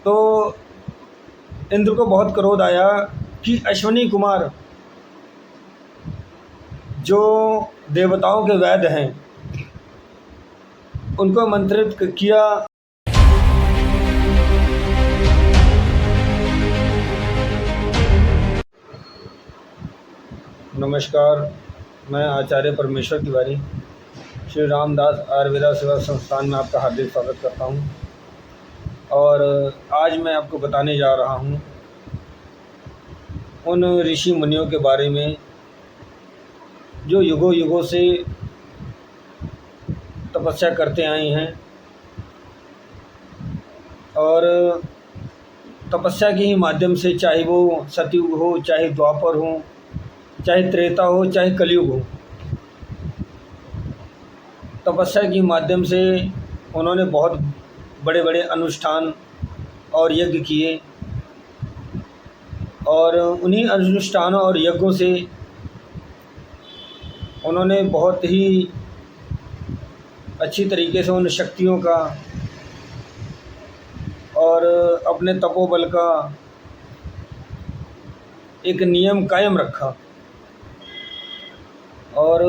तो इंद्र को बहुत क्रोध आया कि अश्विनी कुमार जो देवताओं के वैद्य हैं उनको मंत्रित किया। नमस्कार, मैं आचार्य परमेश्वर तिवारी श्री रामदास आयुर्वेदा सेवा संस्थान में आपका हार्दिक स्वागत करता हूं। और आज मैं आपको बताने जा रहा हूं उन ऋषि मुनियों के बारे में जो युगों युगों से तपस्या करते आए हैं और तपस्या के ही माध्यम से, चाहे वो सतयुग हो, चाहे द्वापर हो, चाहे त्रेता हो, चाहे कलयुग हो, तपस्या के माध्यम से उन्होंने बहुत बड़े बड़े अनुष्ठान और यज्ञ किए। और उन्हीं अनुष्ठानों और यज्ञों से उन्होंने बहुत ही अच्छी तरीके से उन शक्तियों का और अपने तपोबल का एक नियम कायम रखा। और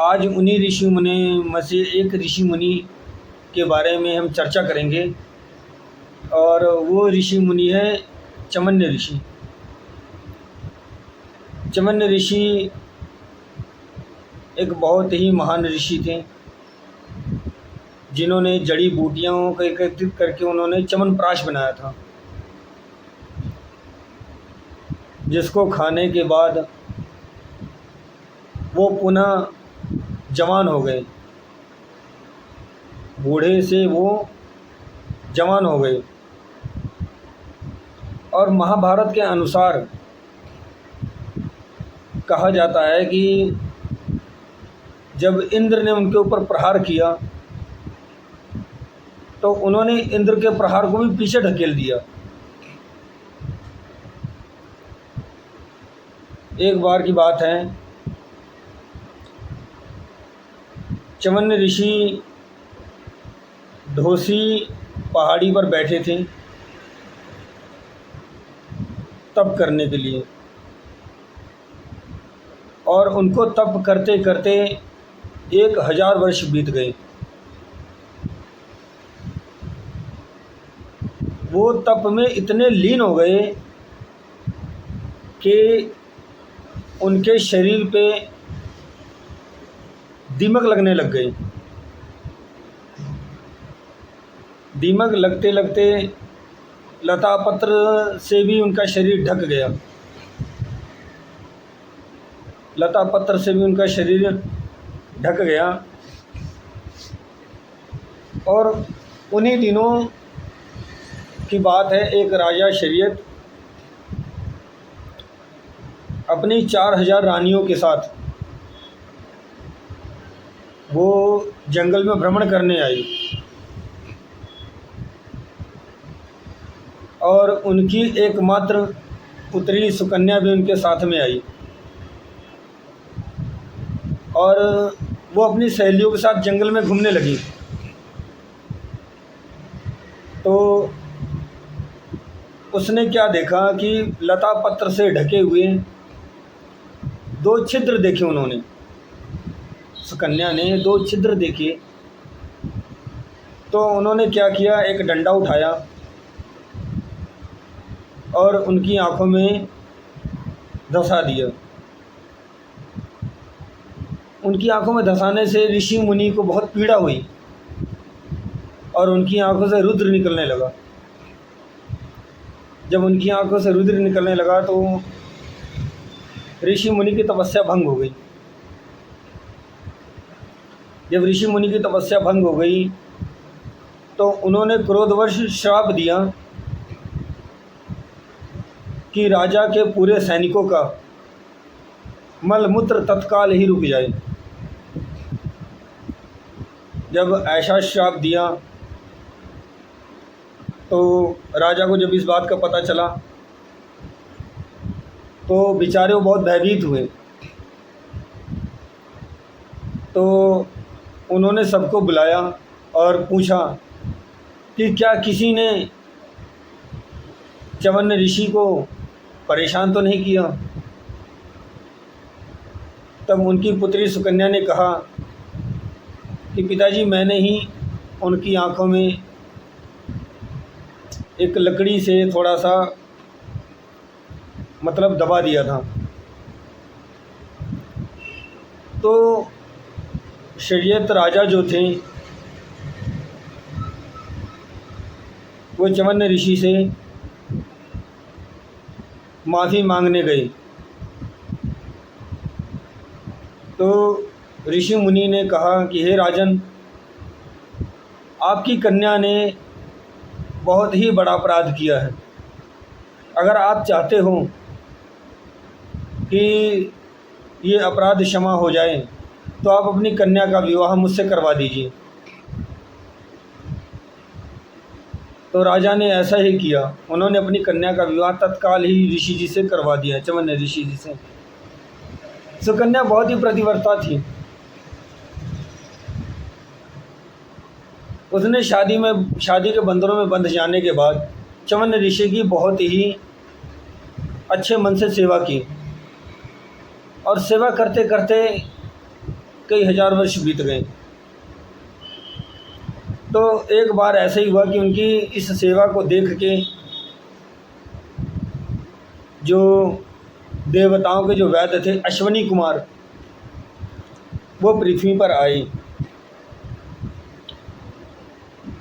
आज उन्हीं ऋषि मुनि में से एक ऋषि मुनि के बारे में हम चर्चा करेंगे और वो ऋषि मुनि है चमन्य ऋषि। चमन्य ऋषि एक बहुत ही महान ऋषि थे जिन्होंने जड़ी बूटियों को एकत्रित करके उन्होंने च्यवनप्राश बनाया था, जिसको खाने के बाद वो पुनः जवान हो गए, बूढ़े से वो जवान हो गए। और महाभारत के अनुसार कहा जाता है कि जब इंद्र ने उनके ऊपर प्रहार किया तो उन्होंने इंद्र के प्रहार को भी पीछे ढकेल दिया। एक बार की बात है, चमन्य ऋषि ढोसी पहाड़ी पर बैठे थे तप करने के लिए, और उनको तप करते करते 1000 वर्ष बीत गए। वो तप में इतने लीन हो गए कि उनके शरीर पे दीमक लगने लग गए। दीमक लगते लगते लता पत्र से भी उनका शरीर ढक गया। लता पत्र से भी उनका शरीर ढक गया। और उन्हीं दिनों की बात है, एक राजा शरीयत अपनी 4000 रानियों के साथ वो जंगल में भ्रमण करने आई और उनकी एकमात्र पुत्री सुकन्या भी उनके साथ में आई। और वो अपनी सहेलियों के साथ जंगल में घूमने लगी। तो उसने क्या देखा कि लता पत्र से ढके हुए 2 छिद्र देखे उन्होंने। सुकन्या ने 2 छिद्र देखे तो उन्होंने क्या किया, एक डंडा उठाया और उनकी आंखों में धंसा दिया। उनकी आंखों में धंसाने से ऋषि मुनि को बहुत पीड़ा हुई और उनकी आंखों से रुद्र निकलने लगा। जब उनकी आंखों से रुद्र निकलने लगा तो ऋषि मुनि की तपस्या भंग हो गई। जब ऋषि मुनि की तपस्या भंग हो गई तो उन्होंने क्रोधवश श्राप दिया कि राजा के पूरे सैनिकों का मलमूत्र तत्काल ही रुक जाए। जब ऐसा श्राप दिया तो राजा को जब इस बात का पता चला तो बेचारे वो बहुत भयभीत हुए। तो उन्होंने सबको बुलाया और पूछा कि क्या किसी ने च्यवन ऋषि को परेशान तो नहीं किया। तब उनकी पुत्री सुकन्या ने कहा कि पिताजी, मैंने ही उनकी आंखों में एक लकड़ी से थोड़ा सा मतलब दबा दिया था। तो शरीयत राजा जो थे वो च्यवन ऋषि से माफ़ी मांगने गए। तो ऋषि मुनि ने कहा कि हे राजन, आपकी कन्या ने बहुत ही बड़ा अपराध किया है। अगर आप चाहते हो कि ये अपराध क्षमा हो जाए तो आप अपनी कन्या का विवाह मुझसे करवा दीजिए। तो राजा ने ऐसा ही किया। उन्होंने अपनी कन्या का विवाह तत्काल ही ऋषि जी से करवा दिया, च्यवन ऋषि जी से। सुकन्या बहुत ही प्रतिव्रता थी। उसने शादी के बंधनों में बंध जाने के बाद च्यवन ऋषि की बहुत ही अच्छे मन से सेवा की, और सेवा करते करते कई हजार वर्ष बीत गए। तो एक बार ऐसे ही हुआ कि उनकी इस सेवा को देख के जो देवताओं के जो वैद्य थे, अश्वनी कुमार, वो पृथ्वी पर आए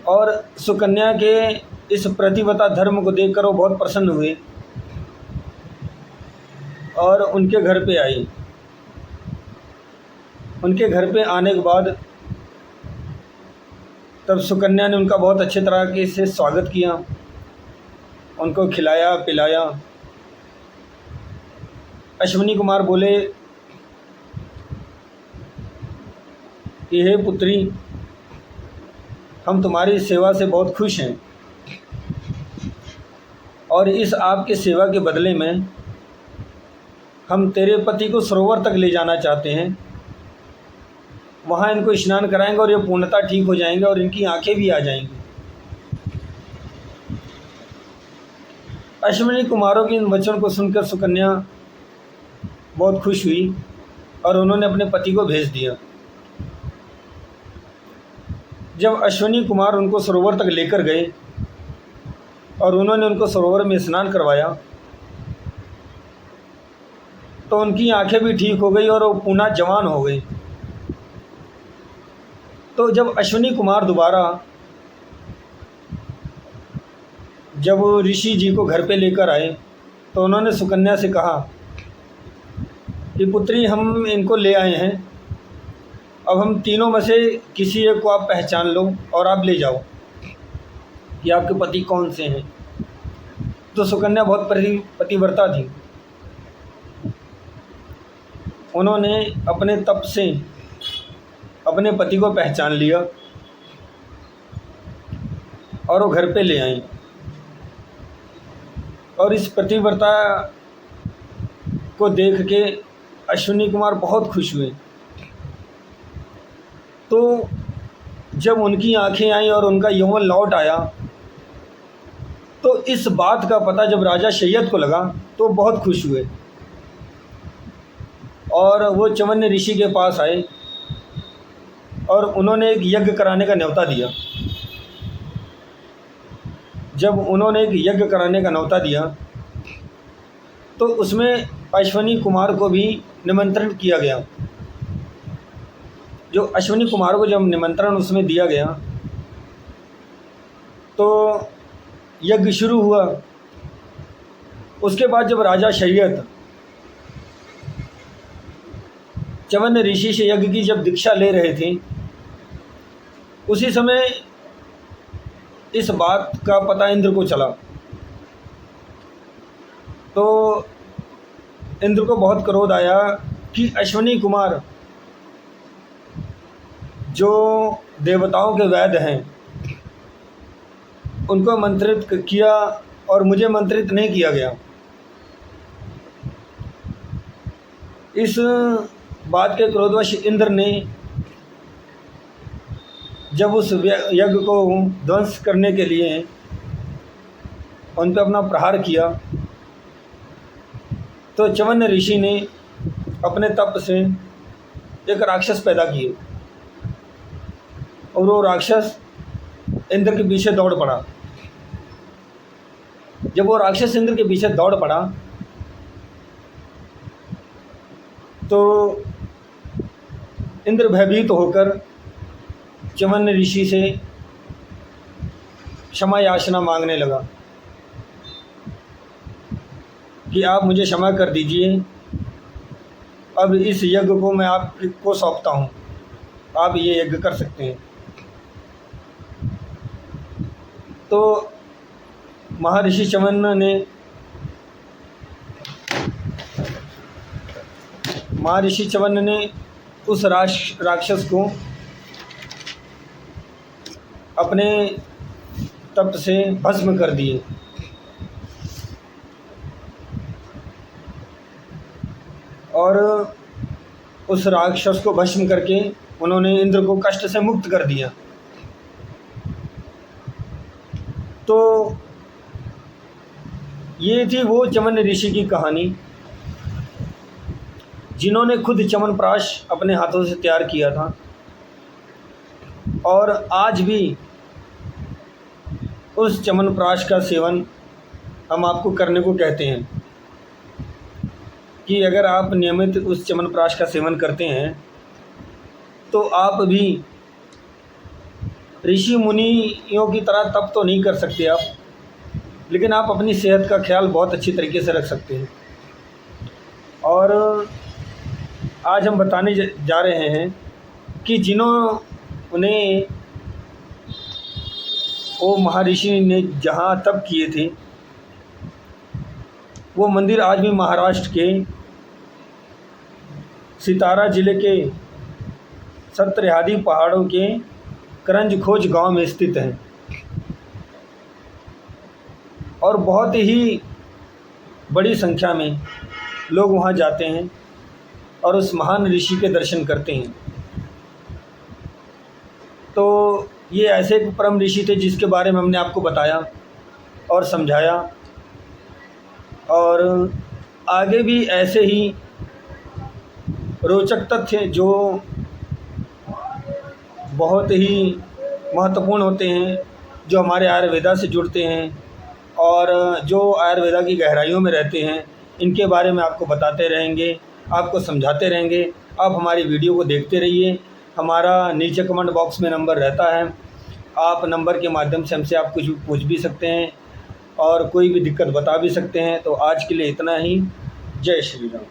और सुकन्या के इस प्रतिव्रता धर्म को देखकर वो बहुत प्रसन्न हुए और उनके घर पे आई। उनके घर पे आने के बाद तब सुकन्या ने उनका बहुत अच्छे तरह से स्वागत किया, उनको खिलाया पिलाया। अश्वनी कुमार बोले कि हे पुत्री, हम तुम्हारी सेवा से बहुत खुश हैं और इस आपके सेवा के बदले में हम तेरे पति को सरोवर तक ले जाना चाहते हैं। वहाँ इनको स्नान कराएंगे और ये पूर्णतः ठीक हो जाएंगे और इनकी आंखें भी आ जाएंगी। अश्विनी कुमारों के इन वचन को सुनकर सुकन्या बहुत खुश हुई और उन्होंने अपने पति को भेज दिया। जब अश्विनी कुमार उनको सरोवर तक लेकर गए और उन्होंने उनको सरोवर में स्नान करवाया तो उनकी आंखें भी ठीक हो गई और वो पुनः जवान हो गई। तो जब अश्विनी कुमार दोबारा जब ऋषि जी को घर पे लेकर आए तो उन्होंने सुकन्या से कहा कि पुत्री, हम इनको ले आए हैं, अब हम तीनों में से किसी एक को आप पहचान लो और आप ले जाओ कि आपके पति कौन से हैं। तो सुकन्या बहुत पतिव्रता थी। उन्होंने अपने तप से अपने पति को पहचान लिया और वो घर पे ले आई। और इस पतिव्रता को देख के अश्विनी कुमार बहुत खुश हुए। तो जब उनकी आंखें आई और उनका यौवन लौट आया तो इस बात का पता जब राजा शय्यद को लगा तो बहुत खुश हुए और वो च्यवन ऋषि के पास आए और उन्होंने एक यज्ञ कराने का न्योता दिया। जब उन्होंने एक यज्ञ कराने का न्योता दिया तो उसमें अश्विनी कुमार को भी निमंत्रण किया गया। जो अश्विनी कुमार को जब निमंत्रण उसमें दिया गया तो यज्ञ शुरू हुआ। उसके बाद जब राजा शय्यद च्यवन ऋषि से यज्ञ की जब दीक्षा ले रहे थे उसी समय इस बात का पता इंद्र को चला। तो इंद्र को बहुत क्रोध आया कि अश्विनी कुमार जो देवताओं के वैद्य हैं उनको मंत्रित किया और मुझे मंत्रित नहीं किया गया। इस बात के क्रोधवश इंद्र ने जब उस यज्ञ को ध्वंस करने के लिए उन पर अपना प्रहार किया तो च्यवन्य ऋषि ने अपने तप से एक राक्षस पैदा किए और वो राक्षस इंद्र के पीछे दौड़ पड़ा। जब वो राक्षस इंद्र के पीछे दौड़ पड़ा तो इंद्र भयभीत होकर च्यवन्य ऋषि से क्षमा याचना मांगने लगा कि आप मुझे क्षमा कर दीजिए, अब इस यज्ञ को मैं आपको सौंपता हूँ, आप ये यज्ञ कर सकते हैं। तो महर्षि च्यवन्य ने उस राक्षस को अपने तप से भस्म कर दिए और उस राक्षस को भस्म करके उन्होंने इंद्र को कष्ट से मुक्त कर दिया। तो ये थी वो च्यवन्य ऋषि की कहानी जिन्होंने खुद च्यवनप्राश अपने हाथों से तैयार किया था और आज भी उस च्यवनप्राश का सेवन हम आपको करने को कहते हैं कि अगर आप नियमित उस च्यवनप्राश का सेवन करते हैं तो आप भी ऋषि मुनियों की तरह तप तो नहीं कर सकते आप, लेकिन आप अपनी सेहत का ख्याल बहुत अच्छी तरीके से रख सकते हैं। और आज हम बताने जा रहे हैं कि जिन्होंने वो महर्षि ने जहाँ तप किए थे वो मंदिर आज भी महाराष्ट्र के सितारा ज़िले के सत्याह्री पहाड़ों के करंज-खोज गांव में स्थित है और बहुत ही बड़ी संख्या में लोग वहां जाते हैं और उस महान ऋषि के दर्शन करते हैं। तो ये ऐसे एक परम ऋषि थे जिसके बारे में हमने आपको बताया और समझाया, और आगे भी ऐसे ही रोचक तथ्य जो बहुत ही महत्वपूर्ण होते हैं, जो हमारे आयुर्वेदा से जुड़ते हैं और जो आयुर्वेदा की गहराइयों में रहते हैं, इनके बारे में आपको बताते रहेंगे, आपको समझाते रहेंगे। आप हमारी वीडियो को देखते रहिए। हमारा नीचे कमेंट बॉक्स में नंबर रहता है, आप नंबर के माध्यम से हमसे आप कुछ भी पूछ भी सकते हैं और कोई भी दिक्कत बता भी सकते हैं। तो आज के लिए इतना ही। जय श्री राम।